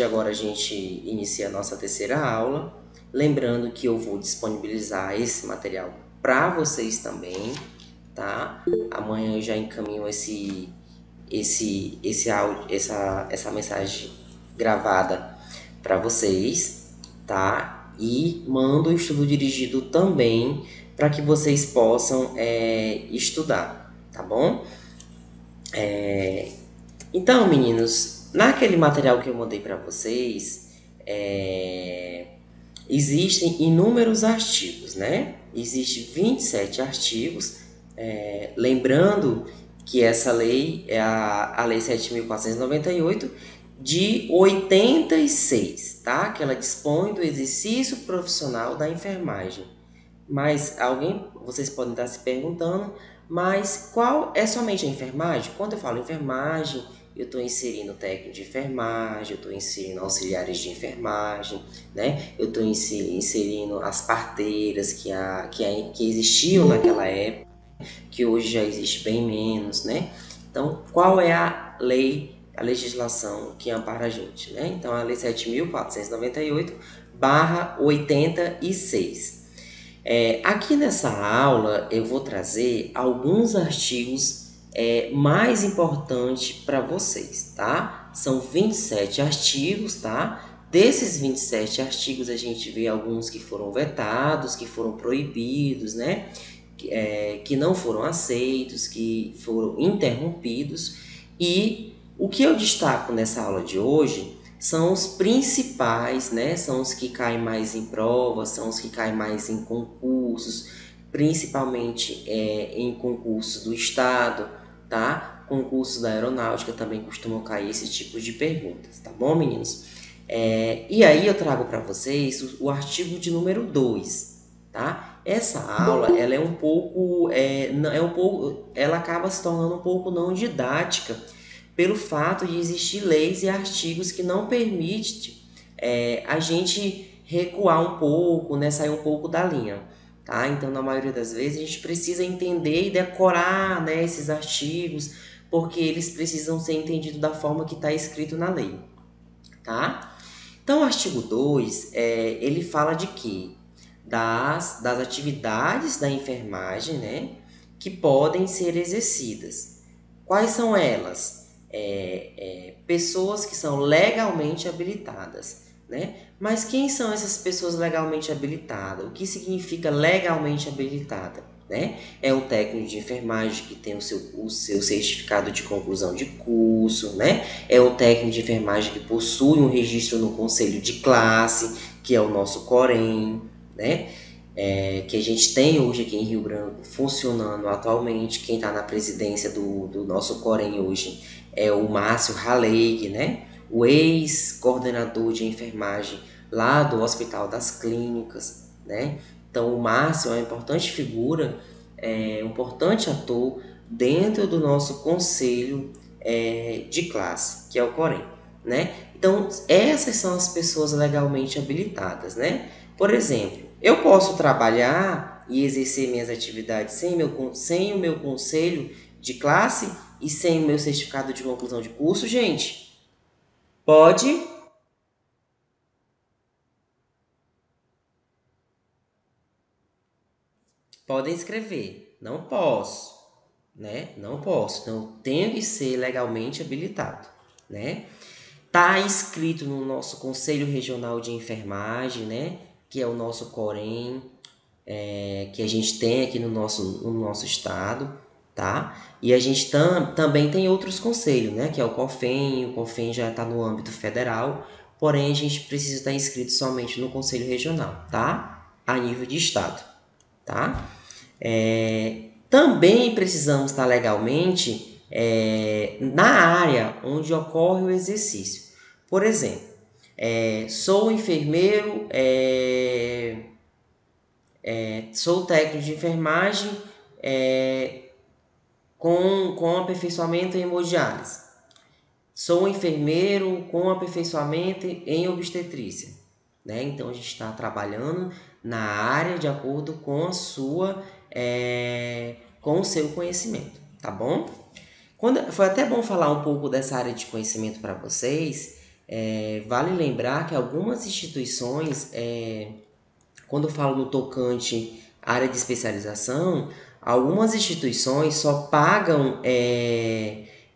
Agora a gente inicia a nossa terceira aula. Lembrando que eu vou disponibilizar esse material para vocês também, tá? Amanhã eu já encaminho esse áudio, essa mensagem gravada para vocês, tá? E mando o estudo dirigido também para que vocês possam estudar, tá bom? Então, meninos, naquele material que eu mandei para vocês, existem inúmeros artigos, né? Existem 27 artigos, lembrando que essa lei é a Lei 7.498 de 86, tá? Que ela dispõe do exercício profissional da enfermagem. Mas vocês podem estar se perguntando, mas qual é somente a enfermagem? Quando eu falo enfermagem, eu estou inserindo técnico de enfermagem, eu estou inserindo auxiliares de enfermagem, né? Eu estou inserindo as parteiras que existiam naquela época, que hoje já existe bem menos, né? Então, qual é a legislação que ampara a gente, né? Então, a Lei 7.498/86. Aqui nessa aula eu vou trazer alguns artigos mais importantes para vocês, tá? São 27 artigos, tá? Desses 27 artigos a gente vê alguns que foram vetados, que foram proibidos, né? Que não foram aceitos, que foram interrompidos. E o que eu destaco nessa aula de hoje são os principais, né? São os que caem mais em provas, são os que caem mais em concursos, principalmente em concursos do Estado, tá? Concursos da aeronáutica também costumam cair esse tipo de perguntas, tá bom, meninos? E aí eu trago para vocês o artigo de número 2, tá? Essa aula, ela ela acaba se tornando um pouco não didática, pelo fato de existir leis e artigos que não permitem a gente recuar um pouco, né, sair um pouco da linha. Tá? Então, na maioria das vezes, a gente precisa entender e decorar, né, esses artigos, porque eles precisam ser entendidos da forma que está escrito na lei. Tá? Então, o artigo 2, ele fala de quê? Das atividades da enfermagem, né, que podem ser exercidas. Quais são elas? Pessoas que são legalmente habilitadas, né? Mas quem são essas pessoas legalmente habilitadas? O que significa legalmente habilitada? Né? É um técnico de enfermagem que tem o seu certificado de conclusão de curso, né? É um técnico de enfermagem que possui um registro no conselho de classe, que é o nosso Corém, né? Que a gente tem hoje aqui em Rio Branco funcionando atualmente. Quem está na presidência do nosso Corém hoje é o Márcio Haleig, né? O ex-coordenador de enfermagem lá do Hospital das Clínicas, né? Então o Márcio é uma importante figura, um importante ator dentro do nosso conselho de classe, que é o Corém, né? Então essas são as pessoas legalmente habilitadas, né? Por exemplo, eu posso trabalhar e exercer minhas atividades sem o meu conselho de classe e sem o meu certificado de conclusão de curso, gente? Pode? Podem escrever. Não posso, né? Não posso. Então, tenho que ser legalmente habilitado, né? Tá inscrito no nosso Conselho Regional de Enfermagem, né? Que é o nosso Corém, que a gente tem aqui no nosso estado, tá? E a gente também tem outros conselhos, né? Que é o COFEN já está no âmbito federal, porém a gente precisa estar inscrito somente no Conselho Regional, tá? A nível de estado, tá? Também precisamos estar legalmente na área onde ocorre o exercício. Por exemplo, sou enfermeiro, sou técnico de enfermagem com aperfeiçoamento em hemodiálise. Sou enfermeiro com aperfeiçoamento em obstetrícia. Né? Então, a gente está trabalhando na área de acordo com com o seu conhecimento, tá bom? Foi até bom falar um pouco dessa área de conhecimento para vocês, Vale lembrar que algumas instituições, quando eu falo no tocante à área de especialização, algumas instituições só pagam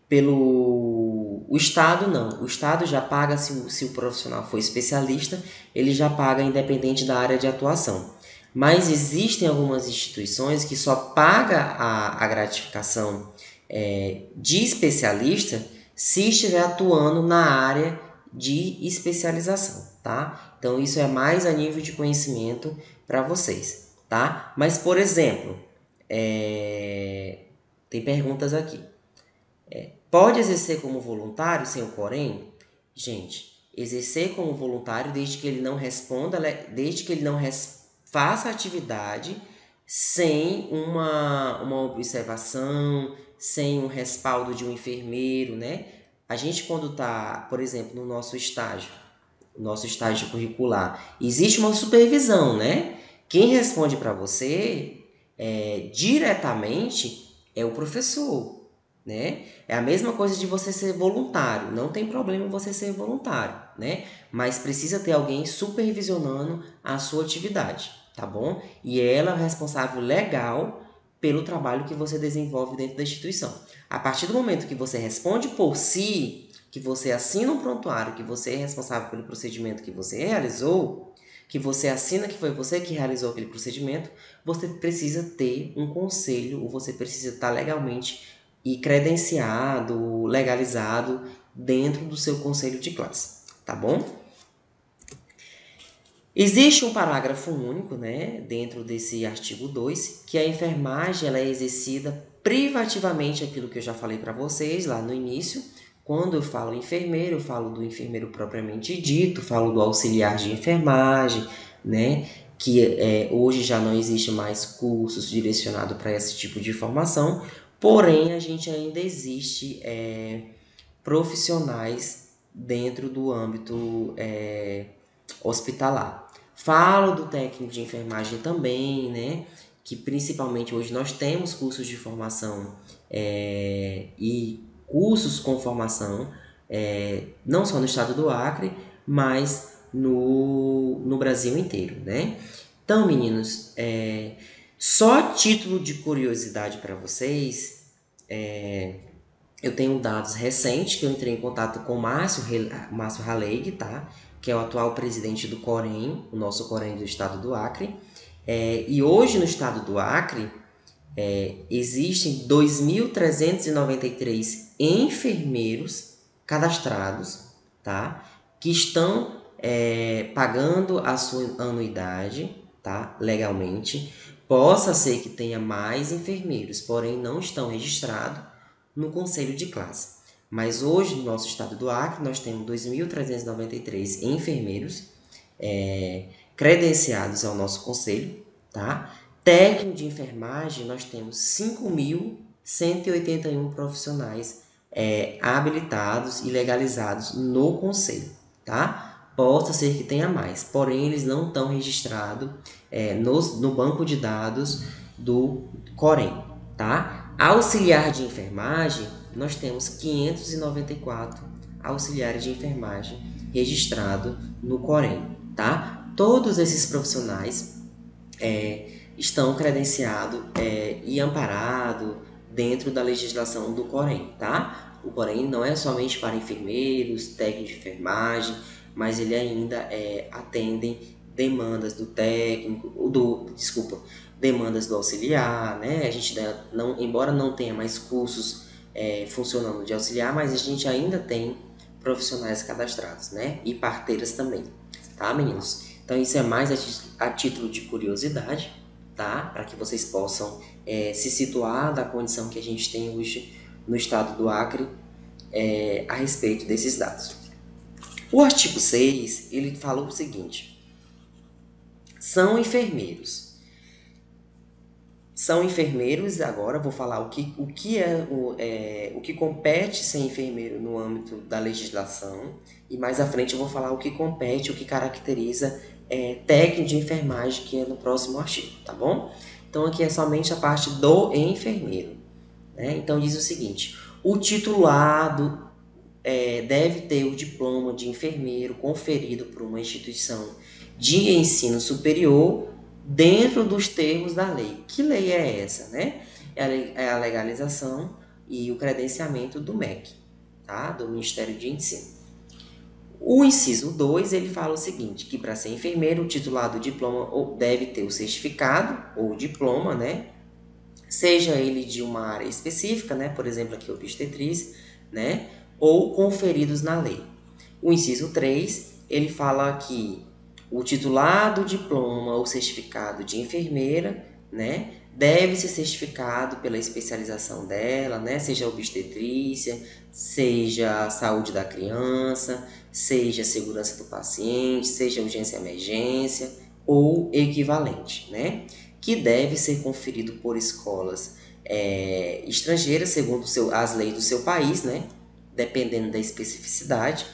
pelo... O Estado não. O Estado já paga se o profissional for especialista, ele já paga independente da área de atuação. Mas existem algumas instituições que só pagam a gratificação de especialista se estiver atuando na área de especialização, tá? Então isso é mais a nível de conhecimento para vocês, tá? Mas, por exemplo, tem perguntas aqui. Pode exercer como voluntário sem o Corém? Gente, exercer como voluntário desde que ele não responda, desde que ele não faça atividade sem uma observação, sem um respaldo de um enfermeiro, né? A gente quando está, por exemplo, no nosso estágio curricular, existe uma supervisão, né? Quem responde para você diretamente é o professor, né? É a mesma coisa de você ser voluntário. Não tem problema você ser voluntário, né? Mas precisa ter alguém supervisionando a sua atividade, tá bom? E ela é responsável legal pelo trabalho que você desenvolve dentro da instituição. A partir do momento que você responde por si, que você assina um prontuário, que você é responsável pelo procedimento que você realizou, que você assina que foi você que realizou aquele procedimento, você precisa ter um conselho, ou você precisa estar legalmente e credenciado, legalizado dentro do seu conselho de classe, tá bom? Existe um parágrafo único, né, dentro desse artigo 2, que a enfermagem ela é exercida privativamente, aquilo que eu já falei para vocês lá no início. Quando eu falo enfermeiro, eu falo do enfermeiro propriamente dito, falo do auxiliar de enfermagem, né, que hoje já não existe mais cursos direcionados para esse tipo de formação, porém a gente ainda existe profissionais dentro do âmbito hospitalar. Falo do técnico de enfermagem também, né? Que principalmente hoje nós temos cursos de formação e cursos com formação, não só no estado do Acre, mas no Brasil inteiro, né? Então, meninos, só título de curiosidade para vocês, eu tenho dados recentes que eu entrei em contato com o Márcio Haleig, tá? Que é o atual presidente do Corém, o nosso Corém do estado do Acre. E hoje no estado do Acre existem 2.393 enfermeiros cadastrados, tá? Que estão pagando a sua anuidade, tá? Legalmente. Possa ser que tenha mais enfermeiros, porém não estão registrados no conselho de classe. Mas hoje, no nosso estado do Acre, nós temos 2.393 enfermeiros credenciados ao nosso conselho, tá? Técnico de enfermagem, nós temos 5.181 profissionais habilitados e legalizados no conselho, tá? Possa ser que tenha mais, porém eles não estão registrados no banco de dados do Corém, tá? Auxiliar de enfermagem, nós temos 594 auxiliares de enfermagem registrados no Corém, tá? Todos esses profissionais estão credenciados e amparados dentro da legislação do Corém, tá? O Corém não é somente para enfermeiros, técnicos de enfermagem, mas ele ainda atende demandas do técnico, demandas do auxiliar, né? A gente embora não tenha mais cursos funcionando de auxiliar, mas a gente ainda tem profissionais cadastrados, né? E parteiras também, tá, meninos? Então isso é mais a título de curiosidade, tá? Para que vocês possam se situar da condição que a gente tem hoje no estado do Acre a respeito desses dados. O artigo 6, ele falou o seguinte: são enfermeiros. São enfermeiros, agora vou falar o que compete ser enfermeiro no âmbito da legislação, e mais à frente eu vou falar o que compete, o que caracteriza técnico de enfermagem, que é no próximo artigo, tá bom? Então aqui é somente a parte do enfermeiro, né? Então diz o seguinte: o titulado deve ter o diploma de enfermeiro conferido por uma instituição de ensino superior dentro dos termos da lei. Que lei é essa, né? É a legalização e o credenciamento do MEC, tá? Do Ministério de Ensino. O inciso 2, ele fala o seguinte, que para ser enfermeiro, o titular do diploma deve ter o certificado ou diploma, né? Seja ele de uma área específica, né? Por exemplo, aqui obstetrícia, né? Ou conferidos na lei. O inciso 3, ele fala que o titular do diploma ou certificado de enfermeira, né? Deve ser certificado pela especialização dela, né? Seja obstetrícia, seja saúde da criança, seja segurança do paciente, seja urgência e emergência ou equivalente, né? Que deve ser conferido por escolas estrangeiras, segundo as leis do seu país, né? Dependendo da especificidade,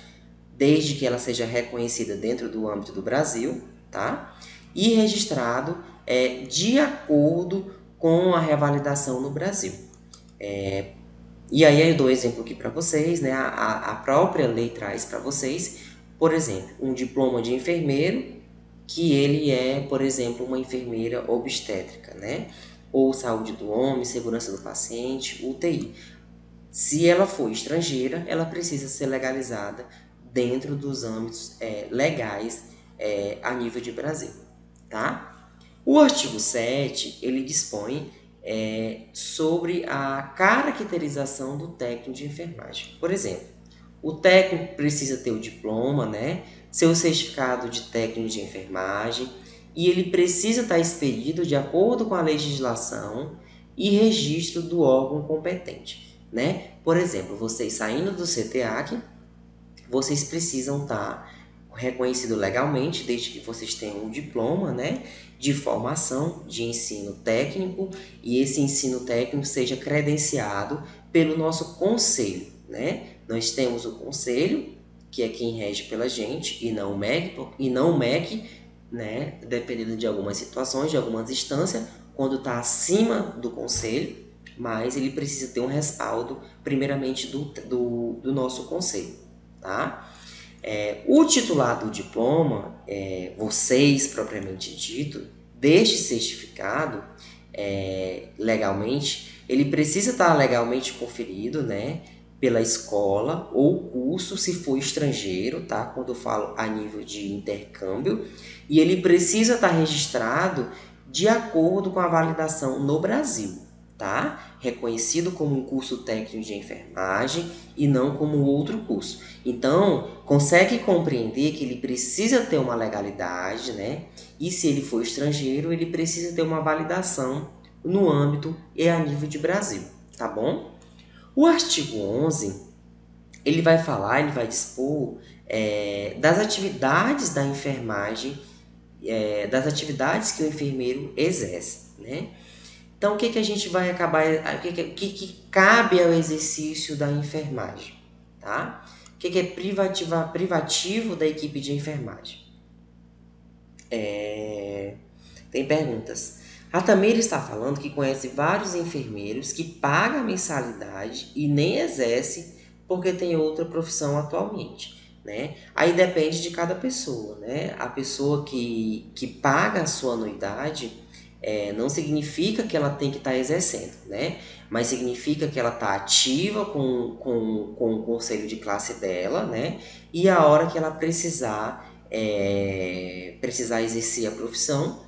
desde que ela seja reconhecida dentro do âmbito do Brasil, tá? E registrado de acordo com a revalidação no Brasil. E aí eu dou exemplo aqui para vocês, né? A própria lei traz para vocês, por exemplo, um diploma de enfermeiro, que ele é, por exemplo, uma enfermeira obstétrica, né? Ou saúde do homem, segurança do paciente, UTI. Se ela for estrangeira, ela precisa ser legalizada dentro dos âmbitos legais a nível de Brasil, tá? O artigo 7, ele dispõe sobre a caracterização do técnico de enfermagem. Por exemplo, o técnico precisa ter o diploma, né? Seu certificado de técnico de enfermagem, e ele precisa estar expedido de acordo com a legislação e registro do órgão competente, né? Por exemplo, vocês saindo do CTEAC, vocês precisam estar reconhecido legalmente, desde que vocês tenham um diploma, né, de formação de ensino técnico, e esse ensino técnico seja credenciado pelo nosso conselho, né? Nós temos o conselho, que é quem rege pela gente, e não o MEC, né, dependendo de algumas situações, de algumas instâncias, quando está acima do conselho, mas ele precisa ter um respaldo, primeiramente, do nosso conselho, tá? O titular do diploma, vocês propriamente dito, deste certificado, legalmente, ele precisa estar legalmente conferido, né, pela escola ou curso, se for estrangeiro, tá? Quando eu falo a nível de intercâmbio, e ele precisa estar registrado de acordo com a validação no Brasil, tá? Reconhecido como um curso técnico de enfermagem e não como outro curso. Então, consegue compreender que ele precisa ter uma legalidade, né? E se ele for estrangeiro, ele precisa ter uma validação no âmbito e a nível de Brasil, tá bom? O artigo 11, ele vai dispor das atividades da enfermagem, das atividades que o enfermeiro exerce, né? Então, o que a gente vai acabar... O que cabe ao exercício da enfermagem, tá? O que é privativo da equipe de enfermagem? Tem perguntas. A Tamira está falando que conhece vários enfermeiros que pagam a mensalidade e nem exerce porque tem outra profissão atualmente, né? Aí depende de cada pessoa, né? A pessoa que paga a sua anuidade não significa que ela tem que estar exercendo, né? Mas significa que ela está ativa com o conselho de classe dela, né? E a hora que ela precisar exercer a profissão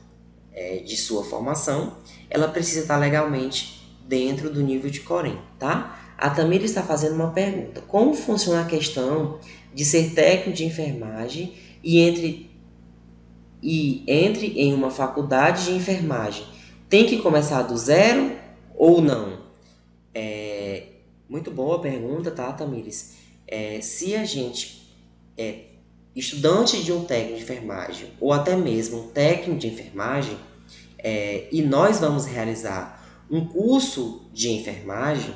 de sua formação, ela precisa estar legalmente dentro do nível de Corém, tá? A Tamira está fazendo uma pergunta. Como funciona a questão de ser técnico de enfermagem e entre em uma faculdade de enfermagem? Tem que começar do zero ou não? Muito boa a pergunta, tá, Tamires? Se a gente estudante de um técnico de enfermagem ou até mesmo um técnico de enfermagem, e nós vamos realizar um curso de enfermagem,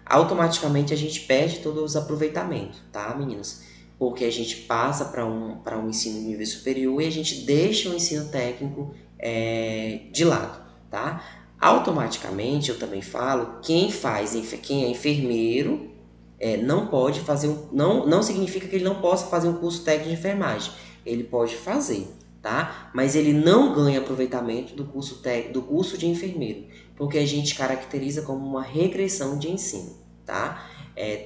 automaticamente a gente perde todos os aproveitamentos, tá, meninos? Porque a gente passa para um ensino nível superior e a gente deixa o ensino técnico de lado, tá? Automaticamente, eu também falo, quem é enfermeiro não pode fazer, não significa que ele não possa fazer um curso técnico de enfermagem. Ele pode fazer, tá? Mas ele não ganha aproveitamento do curso de enfermeiro, porque a gente caracteriza como uma regressão de ensino, tá?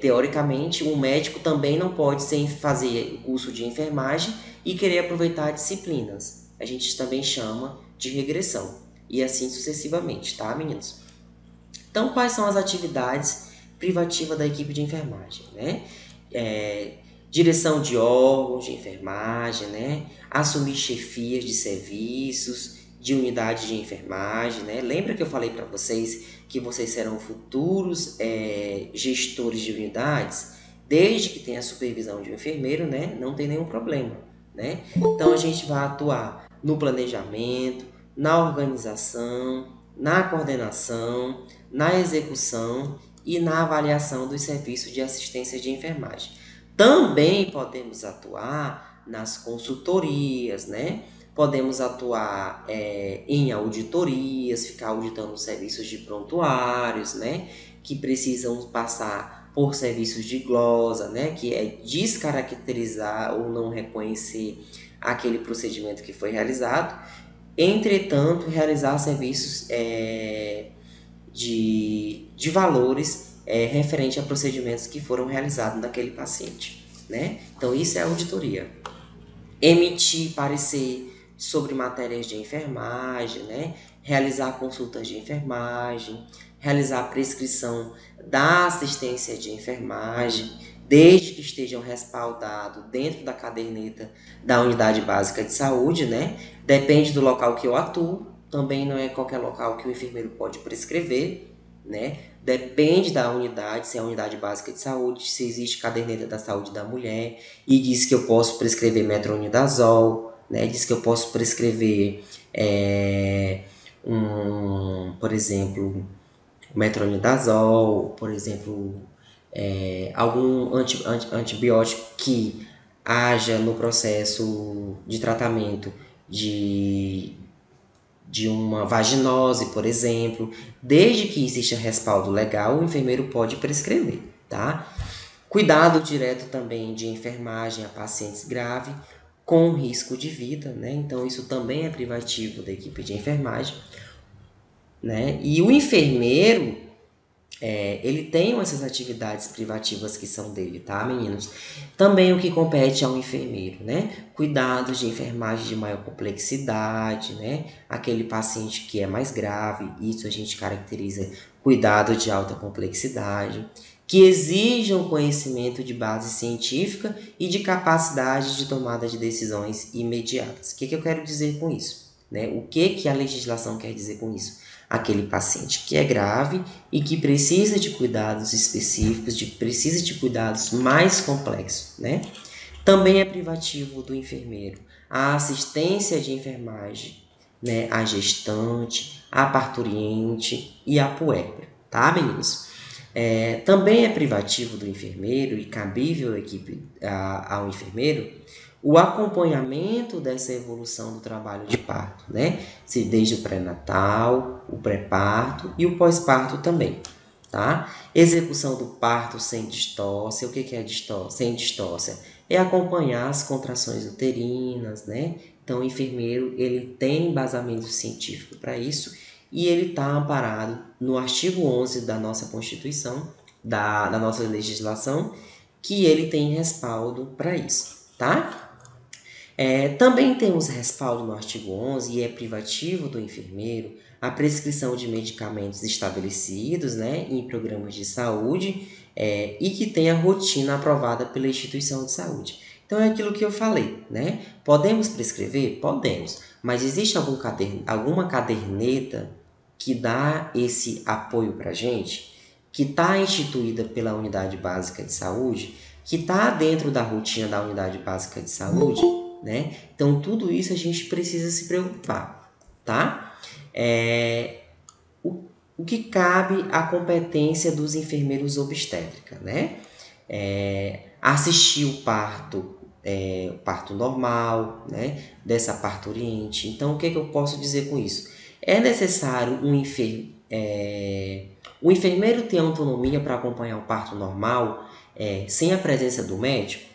Teoricamente, um médico também não pode fazer o curso de enfermagem e querer aproveitar disciplinas. A gente também chama de regressão. E assim sucessivamente, tá, meninos? Então, quais são as atividades privativas da equipe de enfermagem, né? Direção de órgãos de enfermagem, né? Assumir chefias de serviços, de unidade de enfermagem, né? Lembra que eu falei para vocês que vocês serão futuros gestores de unidades? Desde que tenha a supervisão de um enfermeiro, né? Não tem nenhum problema, né? Então, a gente vai atuar no planejamento, na organização, na coordenação, na execução e na avaliação dos serviços de assistência de enfermagem. Também podemos atuar nas consultorias, né? Podemos atuar em auditorias, ficar auditando os serviços de prontuários, né? Que precisam passar por serviços de glosa, né? Que é descaracterizar ou não reconhecer aquele procedimento que foi realizado. Entretanto, realizar serviços de valores referente a procedimentos que foram realizados naquele paciente, né? Então, isso é auditoria. Emitir parecer sobre matérias de enfermagem, né? Realizar consultas de enfermagem, realizar prescrição da assistência de enfermagem, desde que estejam respaldados dentro da caderneta da unidade básica de saúde, né? Depende do local que eu atuo, também não é qualquer local que o enfermeiro pode prescrever, né? Depende da unidade, se é a unidade básica de saúde, se existe caderneta da saúde da mulher, e diz que eu posso prescrever metronidazol, né? Diz que eu posso prescrever, por exemplo, metronidazol, por exemplo, algum antibiótico que haja no processo de tratamento de uma vaginose, por exemplo. Desde que exista respaldo legal, o enfermeiro pode prescrever, tá? Cuidado direto também de enfermagem a pacientes graves com risco de vida, né? Então, isso também é privativo da equipe de enfermagem, né? E o enfermeiro, ele tem essas atividades privativas que são dele, tá, meninos? Também o que compete ao enfermeiro, né? Cuidados de enfermagem de maior complexidade, né? Aquele paciente que é mais grave, isso a gente caracteriza cuidado de alta complexidade, que exijam conhecimento de base científica e de capacidade de tomada de decisões imediatas. O que eu quero dizer com isso, né? O que a legislação quer dizer com isso? Aquele paciente que é grave e que precisa de cuidados específicos, precisa de cuidados mais complexos, né? Também é privativo do enfermeiro a assistência de enfermagem, né? A gestante, a parturiente e a puérpera, tá, meninos? Também é privativo do enfermeiro e cabível ao enfermeiro o acompanhamento dessa evolução do trabalho de parto, né? Desde o pré-natal, o pré-parto e o pós-parto também, tá? Execução do parto sem distócia. O que é distócia? Sem distócia é acompanhar as contrações uterinas, né? Então, o enfermeiro, ele tem embasamento científico para isso e ele está amparado no artigo 11 da nossa Constituição, da nossa legislação, que ele tem respaldo para isso, tá? Também temos respaldo no artigo 11 e é privativo do enfermeiro a prescrição de medicamentos estabelecidos, né, em programas de saúde e que tenha rotina aprovada pela instituição de saúde. Então, é aquilo que eu falei, né? Podemos prescrever? Podemos, mas existe alguma caderneta que dá esse apoio para a gente, que está instituída pela unidade básica de saúde, que está dentro da rotina da unidade básica de saúde, né? Então, tudo isso a gente precisa se preocupar, tá? O que cabe à competência dos enfermeiros obstétrica, né? Assistir o parto normal, né? Dessa parturiente. Então, o que eu posso dizer com isso? É necessário o enfermeiro ter autonomia para acompanhar o parto normal sem a presença do médico?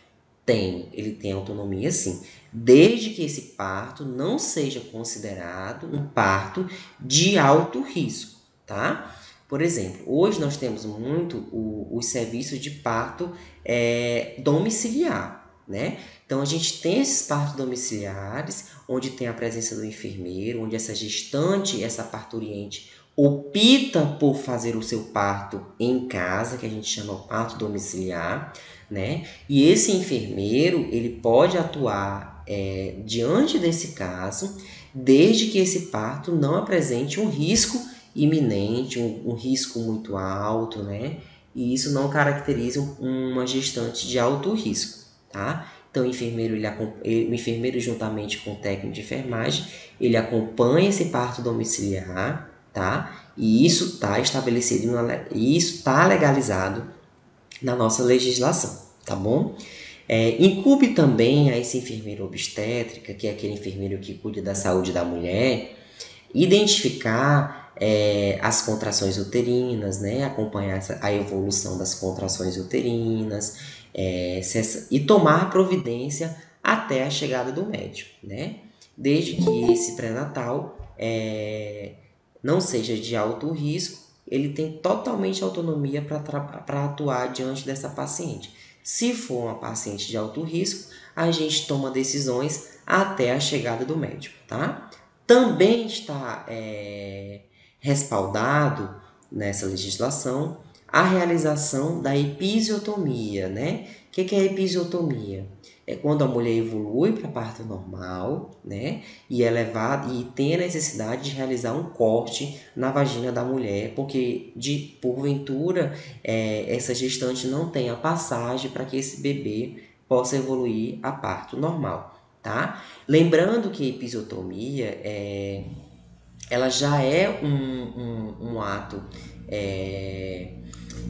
Ele tem autonomia sim, desde que esse parto não seja considerado um parto de alto risco, tá? Por exemplo, hoje nós temos muito os serviços de parto domiciliar, né? Então a gente tem esses partos domiciliares, onde tem a presença do enfermeiro, onde essa gestante, essa parturiente, opta por fazer o seu parto em casa, que a gente chama parto domiciliar, né? E esse enfermeiro, ele pode atuar diante desse caso, desde que esse parto não apresente um risco iminente, um risco muito alto, né? E isso não caracteriza uma gestante de alto risco, tá? Então, o enfermeiro, juntamente com o técnico de enfermagem, ele acompanha esse parto domiciliar, tá? E isso está estabelecido, isso está legalizado na nossa legislação, tá bom? Incumbe também a esse enfermeiro obstétrica, que é aquele enfermeiro que cuida da saúde da mulher, identificar as contrações uterinas, né? Acompanhar a evolução das contrações uterinas e tomar providência até a chegada do médico, né? Desde que esse pré-natal não seja de alto risco, ele tem totalmente autonomia para atuar diante dessa paciente. Se for uma paciente de alto risco, a gente toma decisões até a chegada do médico, tá? Também está respaldado nessa legislação a realização da episiotomia, né? O que é a episiotomia? É quando a mulher evolui para parto normal, né? E é levada e tem a necessidade de realizar um corte na vagina da mulher, porque porventura essa gestante não tem a passagem para que esse bebê possa evoluir a parto normal, tá? Lembrando que a episiotomia ela já é um ato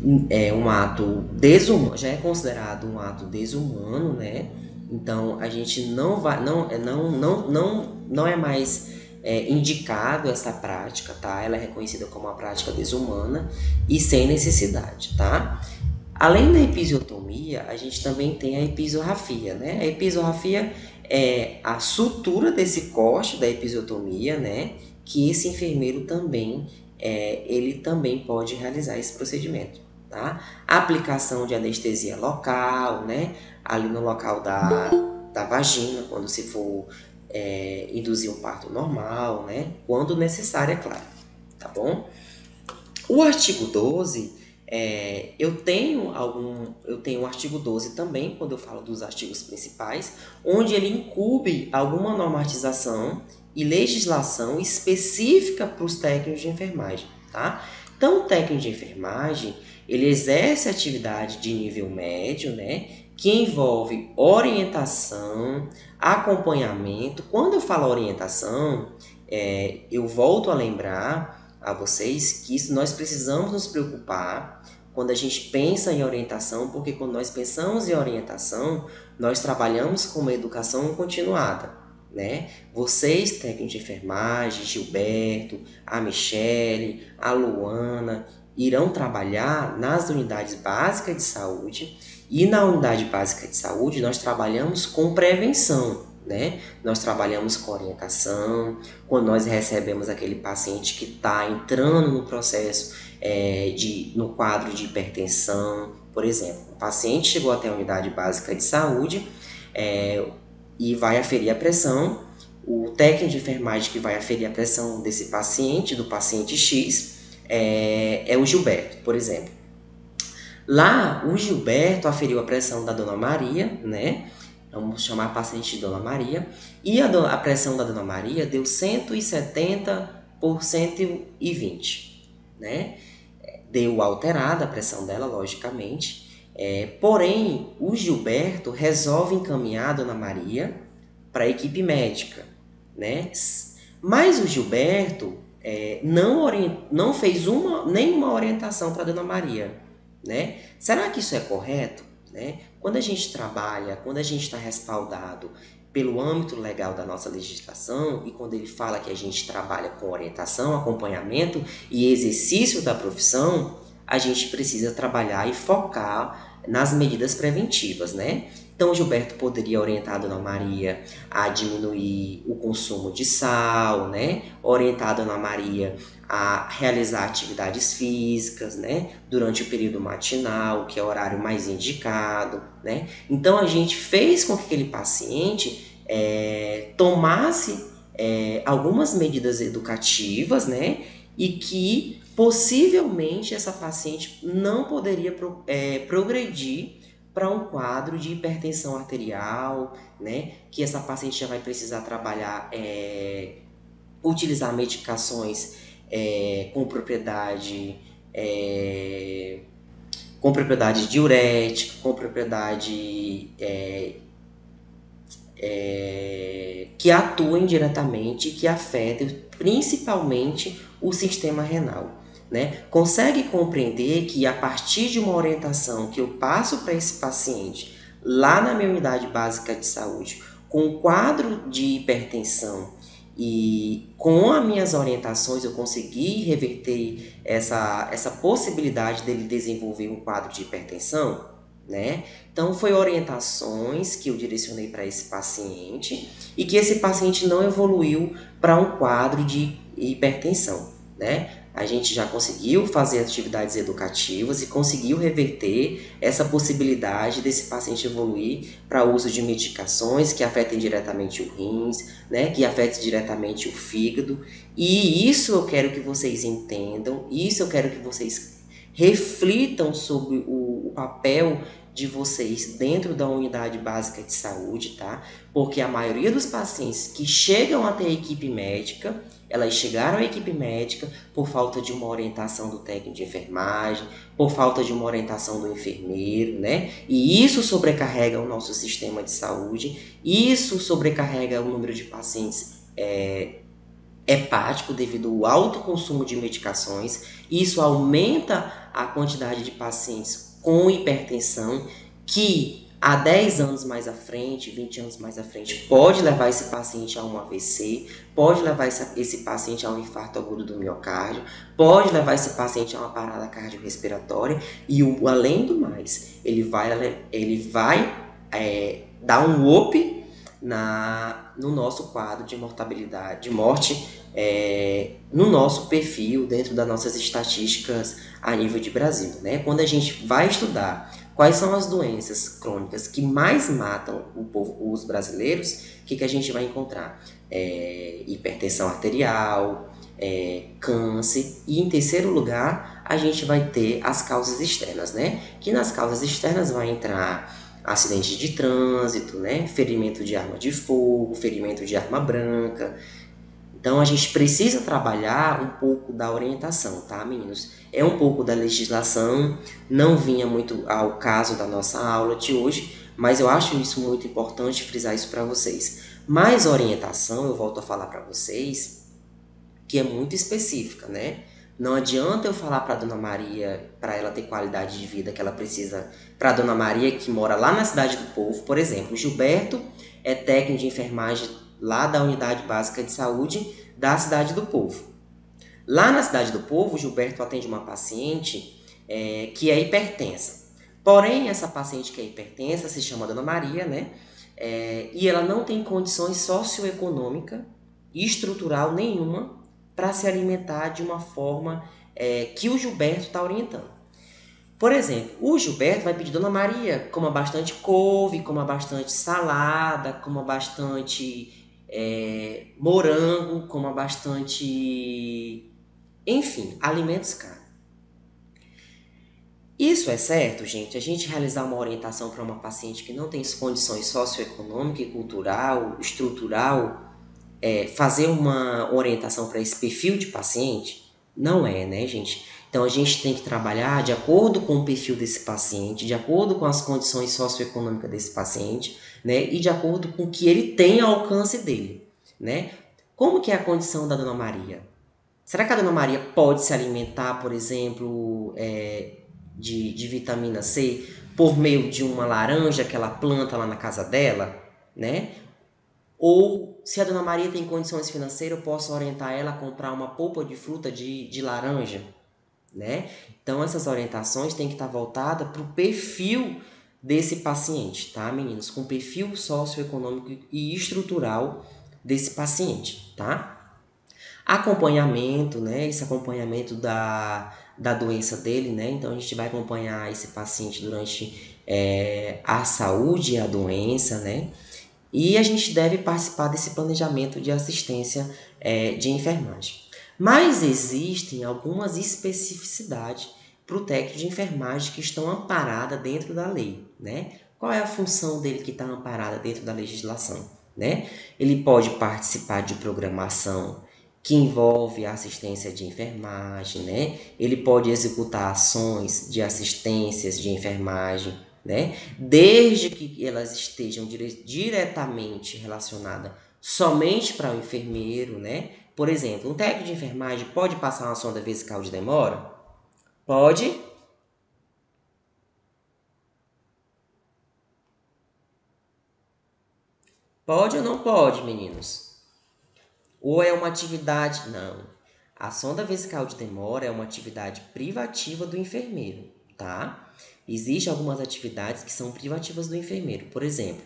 um ato desumano, já é considerado um ato desumano, né? Então a gente não é mais indicado essa prática, tá? Ela é reconhecida como uma prática desumana e sem necessidade, tá? Além da episiotomia, a gente também tem a episorrafia, né? A episorrafia é a sutura desse corte da episiotomia, né? Que esse enfermeiro também, ele também pode realizar esse procedimento, tá? A aplicação de anestesia local, né? Ali no local da vagina, quando se for induzir um parto normal, né? Quando necessário, é claro, tá bom? O artigo 12, eu tenho um artigo 12 também, quando eu falo dos artigos principais, onde ele incube alguma normatização e legislação específica para os técnicos de enfermagem, tá? Então, o técnico de enfermagem, ele exerce atividade de nível médio, né? Que envolve orientação, acompanhamento. Quando eu falo orientação, eu volto a lembrar a vocês que nós precisamos nos preocupar quando a gente pensa em orientação, porque quando nós pensamos em orientação, nós trabalhamos com uma educação continuada, né? Vocês, técnicos de enfermagem, Gilberto, a Michele, a Luana, irão trabalhar nas unidades básicas de saúde, e na unidade básica de saúde nós trabalhamos com prevenção, né? Nós trabalhamos com orientação, quando nós recebemos aquele paciente que está entrando no processo no quadro de hipertensão, por exemplo. O paciente chegou até a unidade básica de saúde e vai aferir a pressão. O técnico de enfermagem que vai aferir a pressão desse paciente, do paciente X, é o Gilberto, por exemplo. Lá, o Gilberto aferiu a pressão da Dona Maria, né? Vamos chamar a paciente de Dona Maria. E a pressão da Dona Maria deu 170 por 120, né? Deu alterada a pressão dela, logicamente. Porém, o Gilberto resolve encaminhar a Dona Maria para a equipe médica, né? Mas o Gilberto não fez nenhuma orientação para a Dona Maria, né? Será que isso é correto? Né? Quando a gente trabalha, quando a gente está respaldado pelo âmbito legal da nossa legislação, e quando ele fala que a gente trabalha com orientação, acompanhamento e exercício da profissão, a gente precisa trabalhar e focar nas medidas preventivas, né? Então, o Gilberto poderia orientar a Dona Maria a diminuir o consumo de sal, né? Orientar a Dona Maria a realizar atividades físicas, né? Durante o período matinal, que é o horário mais indicado, né? Então, a gente fez com que aquele paciente tomasse algumas medidas educativas, né? E que possivelmente essa paciente não poderia progredir para um quadro de hipertensão arterial, né? Que essa paciente já vai precisar trabalhar, utilizar medicações com propriedade diurética, com propriedade que atuem diretamente, que afetem principalmente o sistema renal. Né? Consegue compreender que a partir de uma orientação que eu passo para esse paciente lá na minha unidade básica de saúde, com um quadro de hipertensão e com as minhas orientações eu consegui reverter essa possibilidade dele desenvolver um quadro de hipertensão, né? Então, foi orientações que eu direcionei para esse paciente e que esse paciente não evoluiu para um quadro de hipertensão, né? A gente já conseguiu fazer atividades educativas e conseguiu reverter essa possibilidade desse paciente evoluir para o uso de medicações que afetem diretamente o rins, né? Que afetem diretamente o fígado. E isso eu quero que vocês entendam, isso eu quero que vocês reflitam sobre o papel de vocês dentro da unidade básica de saúde, tá? Porque a maioria dos pacientes que chegam até a equipe médica, elas chegaram à equipe médica por falta de uma orientação do técnico de enfermagem, por falta de uma orientação do enfermeiro, né? E isso sobrecarrega o nosso sistema de saúde, isso sobrecarrega o número de pacientes hepático devido ao alto consumo de medicações. Isso aumenta a quantidade de pacientes com hipertensão que há 10 anos mais à frente, 20 anos mais à frente, pode levar esse paciente a um AVC, pode levar esse paciente a um infarto agudo do miocárdio, pode levar esse paciente a uma parada cardiorrespiratória e, além do mais, ele vai dar um up no nosso quadro de mortalidade, de morte, no nosso perfil, dentro das nossas estatísticas a nível de Brasil, né? Quando a gente vai estudar quais são as doenças crônicas que mais matam os brasileiros, o que a gente vai encontrar? Hipertensão arterial, câncer, e em terceiro lugar a gente vai ter as causas externas, né? Que nas causas externas vai entrar acidente de trânsito, né? Ferimento de arma de fogo, ferimento de arma branca. Então, a gente precisa trabalhar um pouco da orientação, tá, meninos? É um pouco da legislação, não vinha muito ao caso da nossa aula de hoje, mas eu acho isso muito importante frisar isso para vocês. Mas orientação, eu volto a falar para vocês, que é muito específica, né? Não adianta eu falar para a Dona Maria, para ela ter qualidade de vida que ela precisa, para a Dona Maria que mora lá na Cidade do Povo, por exemplo. O Gilberto é técnico de enfermagem lá da Unidade Básica de Saúde da Cidade do Povo. Lá na Cidade do Povo, o Gilberto atende uma paciente que é hipertensa. Porém, essa paciente que é hipertensa se chama Dona Maria, né? E ela não tem condições socioeconômica e estrutural nenhuma para se alimentar de uma forma que o Gilberto está orientando. Por exemplo, o Gilberto vai pedir, Dona Maria, coma bastante couve, coma bastante salada, coma bastante morango, coma bastante, enfim, alimentos caros. Isso é certo, gente? A gente realizar uma orientação para uma paciente que não tem condições socioeconômica e cultural, estrutural, fazer uma orientação para esse perfil de paciente? Não é, né, gente? Então, a gente tem que trabalhar de acordo com o perfil desse paciente, de acordo com as condições socioeconômicas desse paciente, né? E de acordo com o que ele tem ao alcance dele, né? Como que é a condição da Dona Maria? Será que a Dona Maria pode se alimentar, por exemplo, de vitamina C por meio de uma laranja que ela planta lá na casa dela, né? Ou, se a Dona Maria tem condições financeiras, eu posso orientar ela a comprar uma polpa de fruta de laranja, né? Então, essas orientações têm que estar voltadas para o perfil desse paciente, tá, meninos? Com o perfil socioeconômico e estrutural desse paciente, tá? Acompanhamento, né? Esse acompanhamento da doença dele, né? Então, a gente vai acompanhar esse paciente durante a saúde e a doença, né? E a gente deve participar desse planejamento de assistência de enfermagem. Mas existem algumas especificidades para o técnico de enfermagem que estão amparadas dentro da lei, né? Qual é a função dele que está amparada dentro da legislação, né? Ele pode participar de programação que envolve a assistência de enfermagem, né? Ele pode executar ações de assistências de enfermagem, né? Desde que elas estejam diretamente relacionadas somente para o enfermeiro, né? Por exemplo, um técnico de enfermagem pode passar uma sonda vesical de demora? Pode? Pode ou não pode, meninos? Ou é uma atividade? Não. A sonda vesical de demora é uma atividade privativa do enfermeiro, tá? Existem algumas atividades que são privativas do enfermeiro. Por exemplo,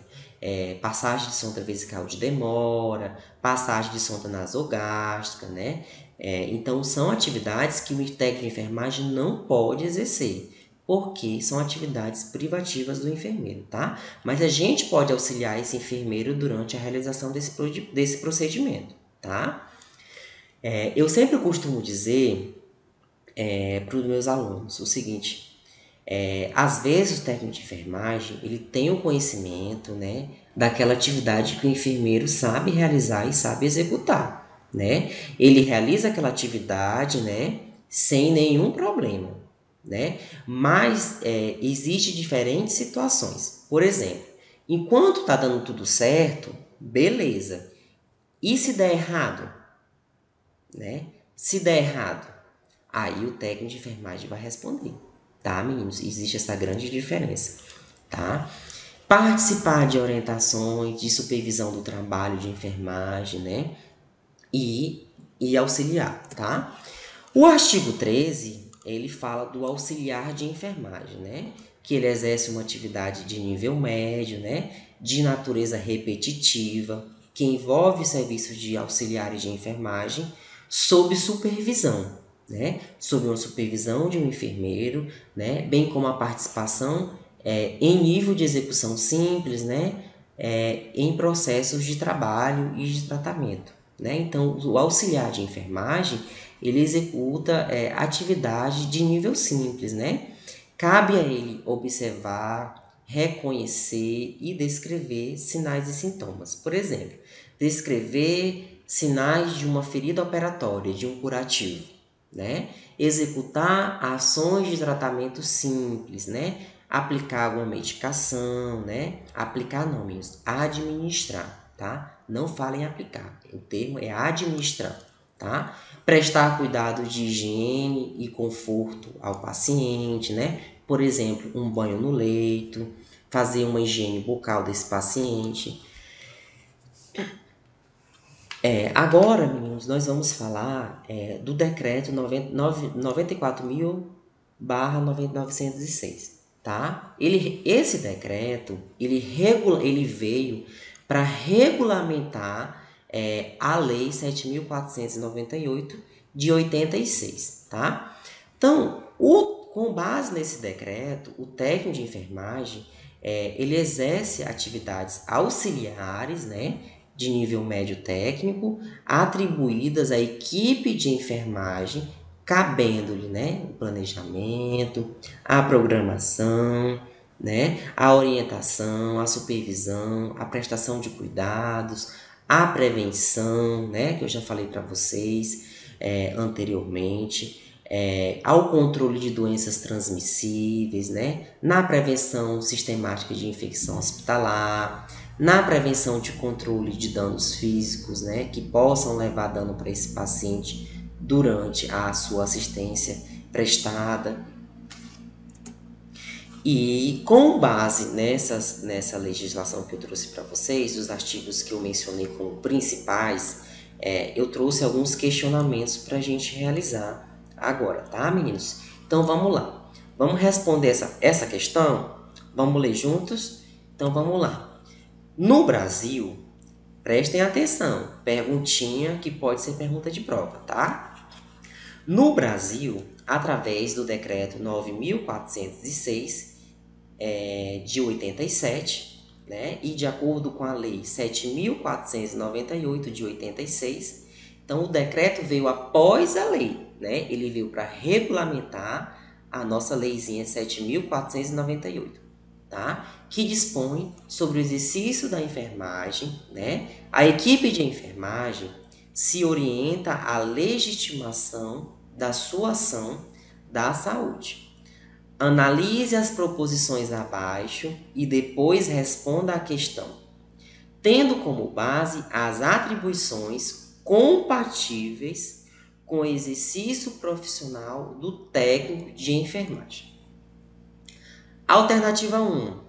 passagem de sonda vesical de demora, passagem de sonda nasogástrica, né? Então, são atividades que o técnico de enfermagem não pode exercer, porque são atividades privativas do enfermeiro, tá? Mas a gente pode auxiliar esse enfermeiro durante a realização desse procedimento, tá? Eu sempre costumo dizer para os meus alunos o seguinte: às vezes o técnico de enfermagem ele tem o conhecimento, né, daquela atividade que o enfermeiro sabe realizar e sabe executar, né? Ele realiza aquela atividade, né, sem nenhum problema, né? Mas existe diferentes situações. Por exemplo, enquanto está dando tudo certo, beleza. E se der errado, né? Se der errado, aí o técnico de enfermagem vai responder, tá, meninos? Existe essa grande diferença, tá? Participar de orientações, de supervisão do trabalho de enfermagem, né? E auxiliar, tá? O artigo 13, ele fala do auxiliar de enfermagem, né? Que ele exerce uma atividade de nível médio, né? De natureza repetitiva, que envolve serviços de auxiliares de enfermagem sob supervisão, né? Sob uma supervisão de um enfermeiro, né? Bem como a participação em nível de execução simples, né? Em processos de trabalho e de tratamento, né? Então, o auxiliar de enfermagem, ele executa atividade de nível simples, né? Cabe a ele observar, reconhecer e descrever sinais e sintomas. Por exemplo, descrever sinais de uma ferida operatória, de um curativo, né? Executar ações de tratamento simples, né? Aplicar alguma medicação, né? Aplicar não, meninos, administrar, tá? Não fala em aplicar, o termo é administrar, tá? Prestar cuidado de higiene e conforto ao paciente, né? Por exemplo, um banho no leito, fazer uma higiene bucal desse paciente. Agora, meninos, nós vamos falar do decreto 94.000/906, tá? Esse decreto, ele veio para regulamentar a Lei 7.498 de 86, tá? Então, com base nesse decreto, o técnico de enfermagem, ele exerce atividades auxiliares, né, de nível médio técnico, atribuídas à equipe de enfermagem, cabendo-lhe, né, o planejamento, a programação, né, a orientação, a supervisão, a prestação de cuidados, a prevenção, né, que eu já falei para vocês anteriormente, ao controle de doenças transmissíveis, né, na prevenção sistemática de infecção hospitalar, na prevenção de controle de danos físicos, né, que possam levar dano para esse paciente durante a sua assistência prestada. E com base nessa legislação que eu trouxe para vocês, os artigos que eu mencionei como principais, eu trouxe alguns questionamentos para a gente realizar agora, tá, meninos? Então, vamos lá. Vamos responder essa questão? Vamos ler juntos? Então, vamos lá. No Brasil, prestem atenção, perguntinha que pode ser pergunta de prova, tá? No Brasil, através do Decreto 9.406, de 87, né? E de acordo com a Lei 7.498 de 86, então o decreto veio após a lei, né? Ele veio para regulamentar a nossa leizinha 7.498, tá? Que dispõe sobre o exercício da enfermagem, né? A equipe de enfermagem se orienta à legitimação da sua ação da saúde. Analise as proposições abaixo e depois responda à questão, tendo como base as atribuições compatíveis com o exercício profissional do técnico de enfermagem. Alternativa 1.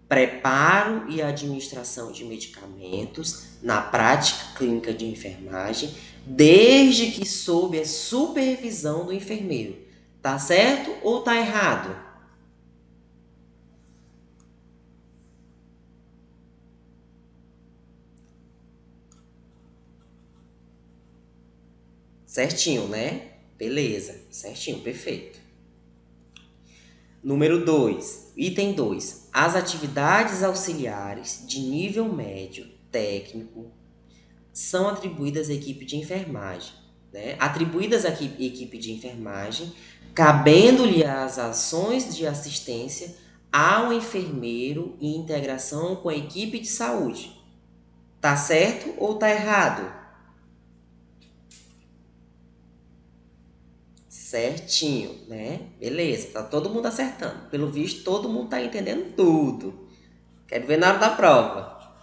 Preparo e administração de medicamentos na prática clínica de enfermagem, desde que sob a supervisão do enfermeiro. Tá certo ou tá errado? Certinho, né? Beleza, certinho, perfeito. Número 2, item 2. As atividades auxiliares de nível médio técnico são atribuídas à equipe de enfermagem, né? Atribuídas à equipe de enfermagem, cabendo-lhe as ações de assistência ao enfermeiro e integração com a equipe de saúde. Tá certo ou tá errado? Certinho, né? Beleza, tá todo mundo acertando. Pelo visto, todo mundo tá entendendo tudo. Quero ver na hora da prova.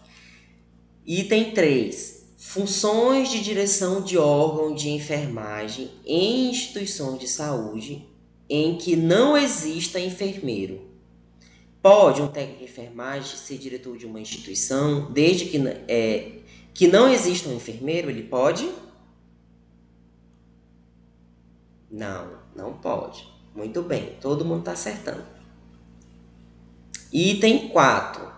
Item 3. Funções de direção de órgão de enfermagem em instituições de saúde em que não exista enfermeiro. Pode um técnico de enfermagem ser diretor de uma instituição, desde que não exista um enfermeiro, ele pode? Não, não pode. Muito bem, todo mundo está acertando. Item 4.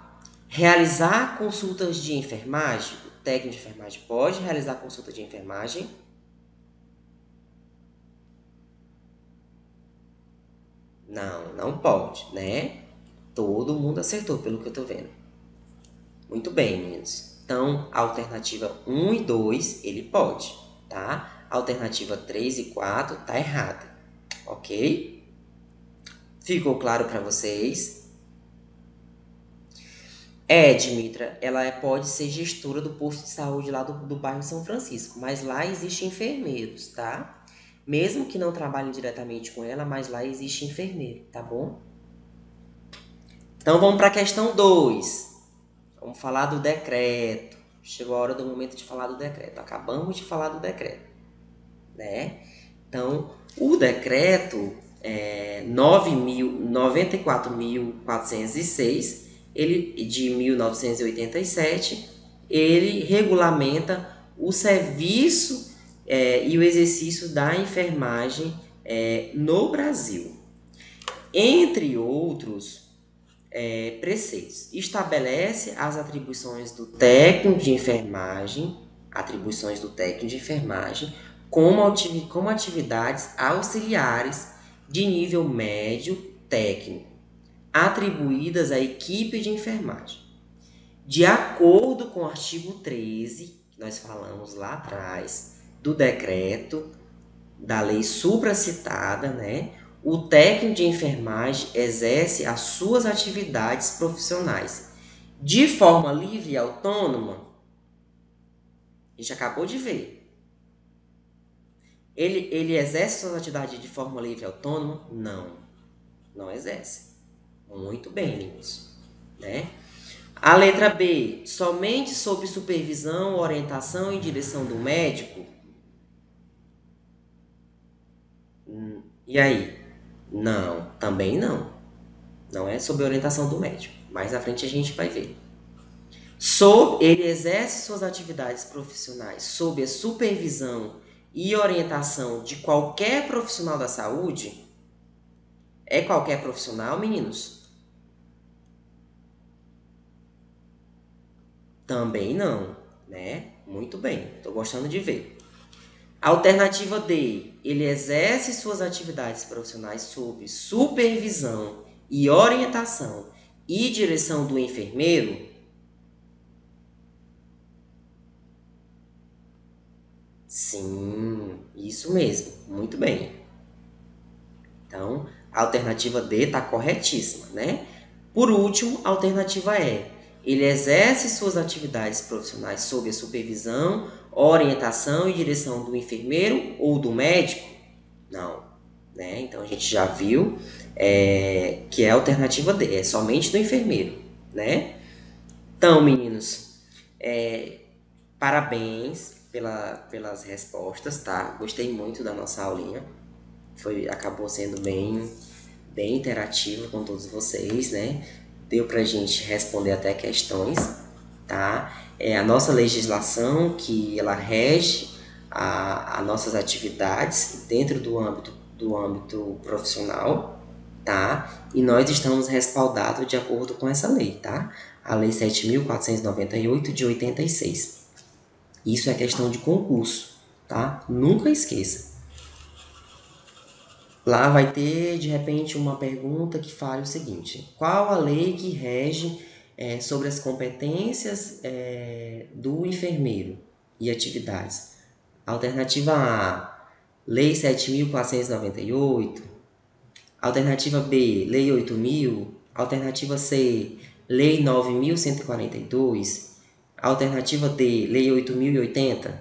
Realizar consultas de enfermagem. O técnico de enfermagem pode realizar consulta de enfermagem? Não, não pode, né? Todo mundo acertou, pelo que eu estou vendo. Muito bem, meninos. Então, a alternativa 1 e 2, ele pode, tá? A alternativa 3 e 4 tá errada, ok? Ficou claro para vocês? Dmitra, ela pode ser gestora do posto de saúde lá do bairro São Francisco, mas lá existem enfermeiros, tá? Mesmo que não trabalhem diretamente com ela, mas lá existe enfermeiro, tá bom? Então, vamos para a questão 2. Vamos falar do decreto. Chegou a hora do momento de falar do decreto. Acabamos de falar do decreto, né? Então, o decreto 94.406, ele de 1987, ele regulamenta o serviço e o exercício da enfermagem no Brasil. Entre outros preceitos, estabelece as atribuições do técnico de enfermagem, como atividades auxiliares de nível médio técnico, atribuídas à equipe de enfermagem. De acordo com o artigo 13, que nós falamos lá atrás, do decreto, da lei supracitada, né? O técnico de enfermagem exerce as suas atividades profissionais de forma livre e autônoma. A gente acabou de ver. Ele exerce suas atividades de forma livre e autônoma? Não, não exerce. Muito bem, meninos, né? A letra B, somente sob supervisão, orientação e direção do médico? E aí? Não, também não. Não é sob orientação do médico. Mais à frente a gente vai ver. Ele exerce suas atividades profissionais sob a supervisão e orientação de qualquer profissional da saúde? É qualquer profissional, meninos? Também não, né? Muito bem, estou gostando de ver. Alternativa D, ele exerce suas atividades profissionais sob supervisão e orientação e direção do enfermeiro? Sim, isso mesmo, muito bem. Então, a alternativa D está corretíssima, né? Por último, a alternativa E. Ele exerce suas atividades profissionais sob a supervisão, orientação e direção do enfermeiro ou do médico? Não, né? Então a gente já viu que é a alternativa D, é somente do enfermeiro, né? Então, meninos, parabéns pelas respostas, tá? Gostei muito da nossa aulinha. Acabou sendo bem interativo com todos vocês, né? Deu pra gente responder até questões, tá? É a nossa legislação que ela rege a nossas atividades dentro do âmbito profissional, tá? E nós estamos respaldados de acordo com essa lei, tá? A Lei 7.498 de 86. Isso é questão de concurso, tá? Nunca esqueça. Lá vai ter, de repente, uma pergunta que fale o seguinte: qual a lei que rege sobre as competências do enfermeiro e atividades? Alternativa A, Lei 7.498. Alternativa B, Lei 8.000. Alternativa C, Lei 9.142. Alternativa D, Lei 8.080.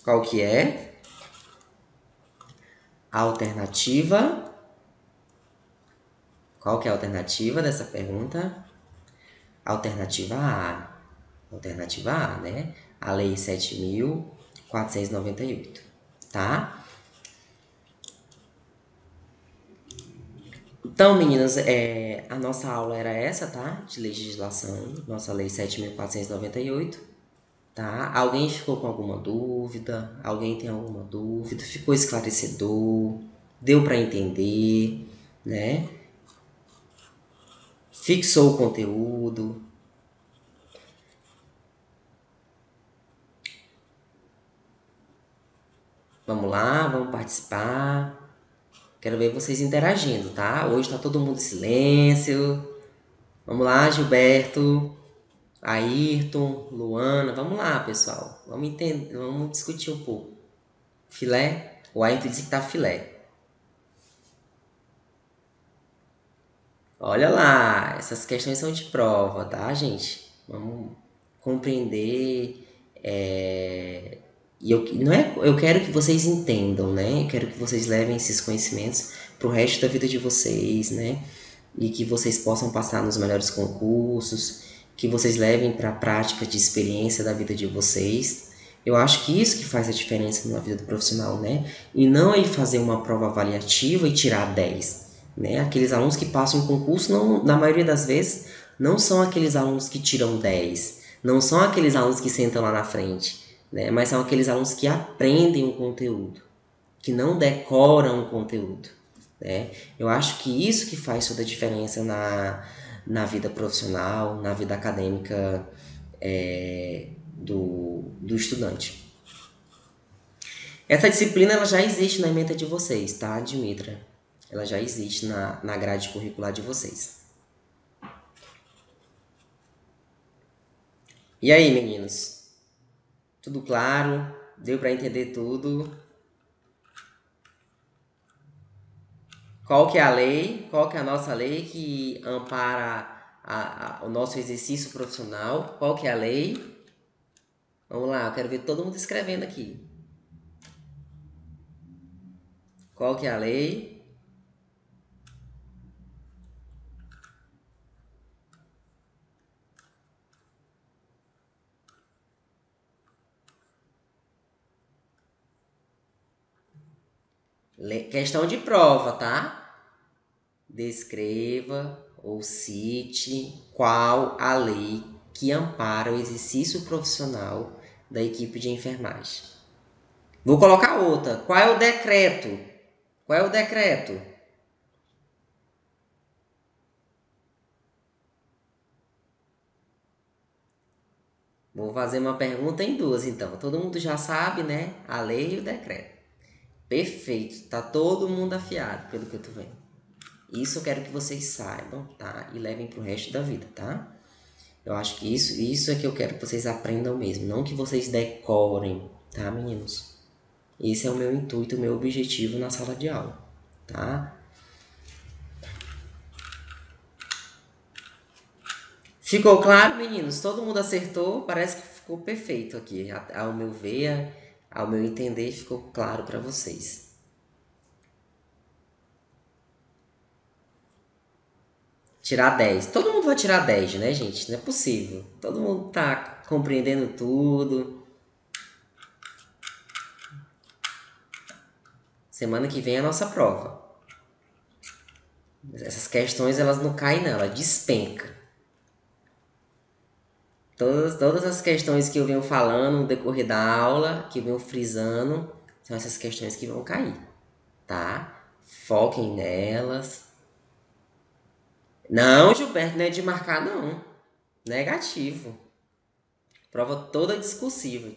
Qual que é? Alternativa. Qual que é a alternativa dessa pergunta? Alternativa A. Alternativa A, né? A Lei 7.498, tá? Então, meninas, a nossa aula era essa, tá? De legislação, nossa Lei 7.498, tá? Alguém ficou com alguma dúvida? Alguém tem alguma dúvida? Ficou esclarecedor? Deu para entender, né? Fixou o conteúdo? Vamos lá, vamos participar. Quero ver vocês interagindo, tá? Hoje tá todo mundo em silêncio. Vamos lá, Gilberto, Ayrton, Luana. Vamos lá, pessoal. Vamos entender, vamos discutir um pouco. Filé? O Ayrton disse que tá filé. Olha lá, essas questões são de prova, tá, gente? Vamos compreender. E eu quero que vocês entendam, né? Eu quero que vocês levem esses conhecimentos pro resto da vida de vocês, né? E que vocês possam passar nos melhores concursos, que vocês levem para a prática de experiência da vida de vocês. Eu acho que isso que faz a diferença na vida do profissional, né? E não é fazer uma prova avaliativa e tirar 10, né? Aqueles alunos que passam em concurso, não, na maioria das vezes, não são aqueles alunos que tiram 10, não são aqueles alunos que sentam lá na frente, né? Mas são aqueles alunos que aprendem o conteúdo, que não decoram o conteúdo, né? Eu acho que isso que faz toda a diferença na vida profissional, na vida acadêmica do estudante. Essa disciplina ela já existe na ementa de vocês, tá, Dimitra? Ela já existe na grade curricular de vocês. E aí, meninos? Tudo claro? Deu para entender tudo? Qual que é a lei? Qual que é a nossa lei que ampara o nosso exercício profissional? Qual que é a lei? Vamos lá, eu quero ver todo mundo escrevendo aqui. Qual que é a lei? Questão de prova, tá? Descreva ou cite qual a lei que ampara o exercício profissional da equipe de enfermagem. Vou colocar outra. Qual é o decreto? Qual é o decreto? Vou fazer uma pergunta em duas, então. Todo mundo já sabe, né? A lei e o decreto. Perfeito. Tá todo mundo afiado, pelo que eu tô vendo. Isso eu quero que vocês saibam, tá? E levem pro resto da vida, tá? Eu acho que isso é que eu quero que vocês aprendam mesmo. Não que vocês decorem, tá, meninos? Esse é o meu intuito, o meu objetivo na sala de aula, tá? Ficou claro, meninos? Todo mundo acertou? Parece que ficou perfeito aqui. Ao meu ver, ao meu entender, ficou claro para vocês. Tirar 10. Todo mundo vai tirar 10, né, gente? Não é possível. Todo mundo tá compreendendo tudo. Semana que vem é a nossa prova. Essas questões, elas não caem, não. Ela despenca. Todas as questões que eu venho falando no decorrer da aula, que eu venho frisando, são essas questões que vão cair, tá? Foquem nelas. Não, Gilberto, não é de marcar, não. Negativo. Prova toda discursiva.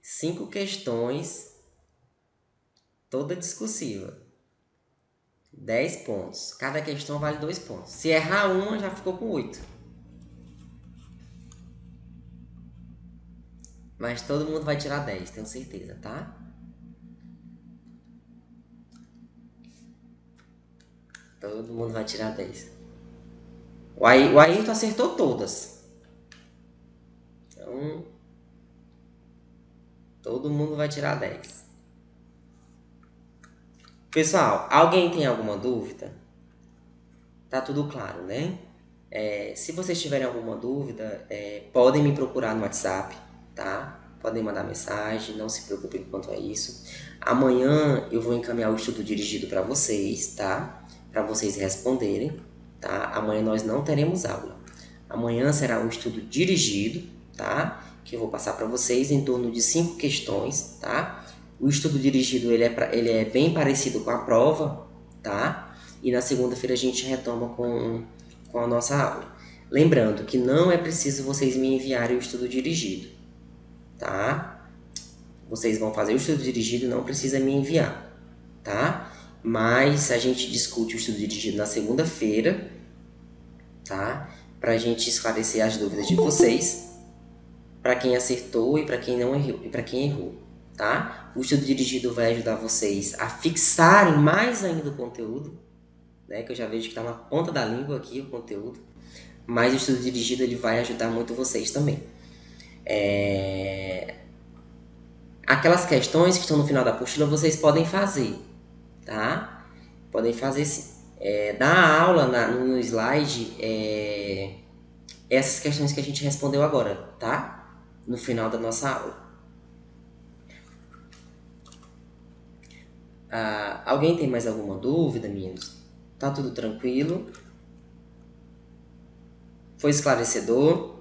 5 questões, toda discursiva. 10 pontos. Cada questão vale 2 pontos. Se errar uma, já ficou com 8. Mas todo mundo vai tirar 10, tenho certeza, tá? Todo mundo vai tirar 10. O Ayrton acertou todas. Então, todo mundo vai tirar 10. Pessoal, alguém tem alguma dúvida? Tá tudo claro, né? Se vocês tiverem alguma dúvida, podem me procurar no WhatsApp, tá? Podem mandar mensagem, não se preocupem quanto a isso. Amanhã eu vou encaminhar o estudo dirigido para vocês, tá? Para vocês responderem, tá? Amanhã nós não teremos aula. Amanhã será um estudo dirigido, tá? Que eu vou passar para vocês em torno de 5 questões, tá? O estudo dirigido ele é bem parecido com a prova, tá? E na segunda-feira a gente retoma com a nossa aula. Lembrando que não é preciso vocês me enviarem o estudo dirigido, tá? Vocês vão fazer o estudo dirigido, não precisa me enviar, tá? Mas a gente discute o estudo dirigido na segunda-feira, tá? Pra gente esclarecer as dúvidas de vocês, para quem acertou e para quem não errou, e para quem errou, tá? O estudo dirigido vai ajudar vocês a fixarem mais ainda o conteúdo, né? Que eu já vejo que está na ponta da língua aqui o conteúdo, mas o estudo dirigido ele vai ajudar muito vocês também. Aquelas questões que estão no final da apostila vocês podem fazer, tá? Podem fazer sim. Da aula no slide, essas questões que a gente respondeu agora, tá? No final da nossa aula. Alguém tem mais alguma dúvida, meninos? Tá tudo tranquilo? Foi esclarecedor?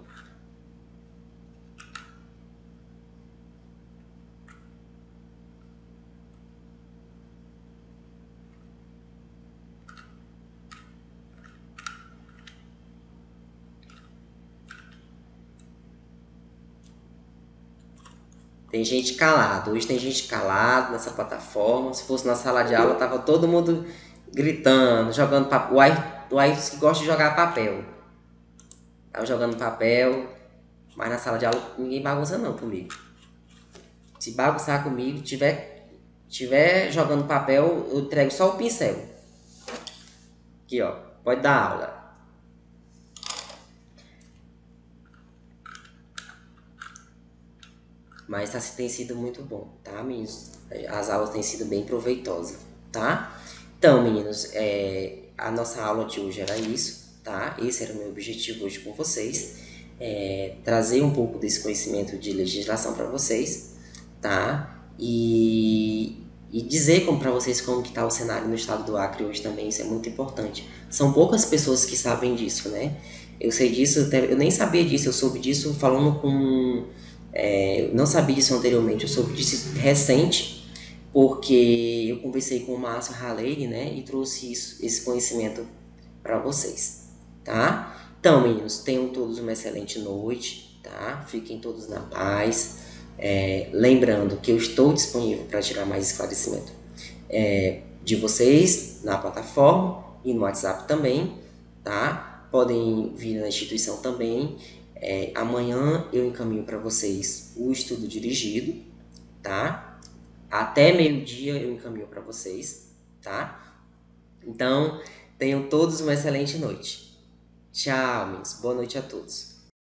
Tem gente calada. Hoje tem gente calada nessa plataforma. Se fosse na sala de aula, tava todo mundo gritando, jogando papel. O Ayrton que gosta de jogar papel. Tava jogando papel, mas na sala de aula ninguém bagunça não comigo. Se bagunçar comigo, tiver jogando papel, eu entrego só o pincel. Aqui, ó. Pode dar aula. Mas tem sido muito bom, tá, meninos? As aulas têm sido bem proveitosas, tá? Então, meninos, a nossa aula de hoje era isso, tá? Esse era o meu objetivo hoje com vocês. Trazer um pouco desse conhecimento de legislação para vocês, tá? E dizer para vocês como que tá o cenário no estado do Acre hoje também, isso é muito importante. São poucas pessoas que sabem disso, né? Eu sei disso, eu nem sabia disso, eu soube disso falando com... eu não sabia disso anteriormente, eu soube disso recente, porque eu conversei com o Márcio Haleire, né? E trouxe esse conhecimento para vocês, tá? Então, meninos, tenham todos uma excelente noite, tá? Fiquem todos na paz. Lembrando que eu estou disponível para tirar mais esclarecimento de vocês na plataforma e no WhatsApp também, tá? Podem vir na instituição também. Amanhã eu encaminho para vocês o estudo dirigido, tá? Até meio-dia eu encaminho para vocês, tá? Então, tenham todos uma excelente noite. Tchau, meninos. Boa noite a todos.